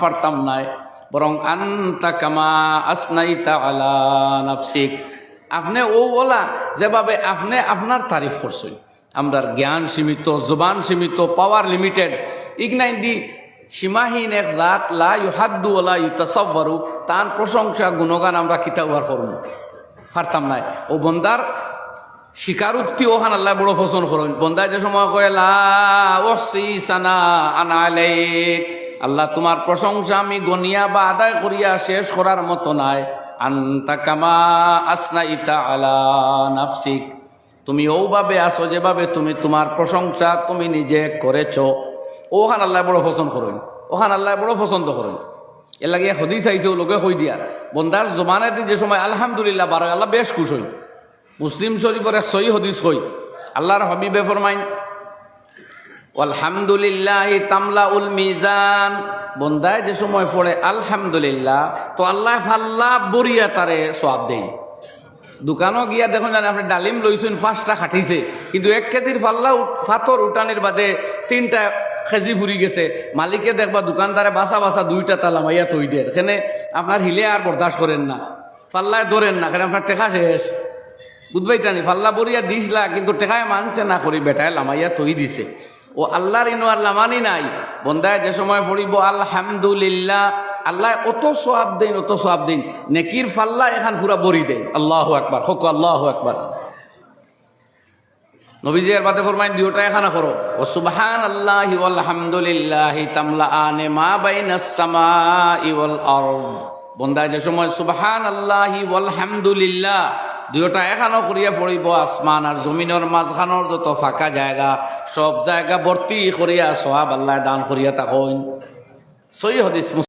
পারতাম নাই, বরং আনতা কামা আসনাইতা আলা নাফসিক, আপনি ও বলা যেভাবে আপনি আপনার তারিফ করছেন। আমরার জ্ঞান সীমিত, জবান সীমিত, পাওয়ার লিমিটেড, ইগনাই দি সীমাহীন এক জাত লা ইউহাদ্দু ওয়ালা ইউতাসাওয়ারু, তার প্রশংসা গুণগান আমরা কিতাবার করব পারতাম নাই। ও বন্দার স্বীকারোক্তি ওখান আল্লাহ বড় পছন্দ করেন। বন্দায় যে সময় কয় লা উহসি সানাআন আলাইক, আল্লাহ তোমার প্রশংসা আমি গনিয়া বা আদায় করিয়া শেষ করার মতো নাই। আনতা কামা আসনাইতা আলা নাফসিক, তুমি ওভাবে আসো যেভাবে তুমি তোমার প্রশংসা তুমি নিজে করেছ। ওখান আল্লাহ বড় পছন্দ করেন, ওখান আল্লাহ বড় পছন্দ করেন। এর লাগে হদিস আইছে লোকে কই দিয়া বন্দার জমানে দি যে সময় আলহামদুলিল্লাহ বারো আল্লাহ বেশ খুশ হই। মুসলিম শরীফের এক সহি হদিস কই, আল্লাহর হাবিবে ফরমাইন আলহামদুলিল্লাহ তামলাউল মিজান, বন্দায় যে সময় পড়ে আলহামদুলিল্লাহ তো আল্লাহ ফাল্লা বরিয়া তারে সওয়াব দেন। দোকানও গিয়া দেখুন জানেন আপনি ডালিম লইছেন 5টা খাটিছে, কিন্তু 1 কেজির ফাল্লা ফাতর উঠানের বাদে 3টা কেজি ফুরি গেছে, মালিকে দেখবা দোকানদারে বাসা বাসা 2টা তালা মাইয়া তৈ দেয়। এখানে আপনার হিলে আর বরদাস্ত করেন না, ফাল্লায় ধরেন না, এখানে আপনার টেকা শেষ। বুঝবাইটানি ফাল্লা বরিয়া দিসলা, কিন্তু টেকায় মানছে না করি বেটায় লামাইয়া তৈ দিছে। ও আল্লাহর ইনো আর লামানি নাই। বন্দায় যে সময় পড়িব আলহামদুলিল্লাহ, আল্লাহ অত সওয়াব দেন, অত সওয়াব দেন, নেকির ফাল্লা এখান পুরা বরি দেন। আল্লাহু আকবার, হক আল্লাহু আকবার। নবীজি এর বাদে ফরমাইন দুইটা এখানে করো, ও সুবহানাল্লাহি ওয়াল হামদুলিল্লাহি তামলাআনে মা বাইনাস সামাই ওয়াল আরদ। বন্দায় যে সময় সুবহানাল্লাহি ওয়াল হামদুলিল্লাহ দুইটা এখানো করিয়া পড়িব, আসমান আর জমিনের মাঝখানোর যত ফাঁকা জায়গা সব জায়গা ভর্তি করিয়া সওয়াব আল্লাহ দান করিয়া থাকুন। সহিহ হাদিস।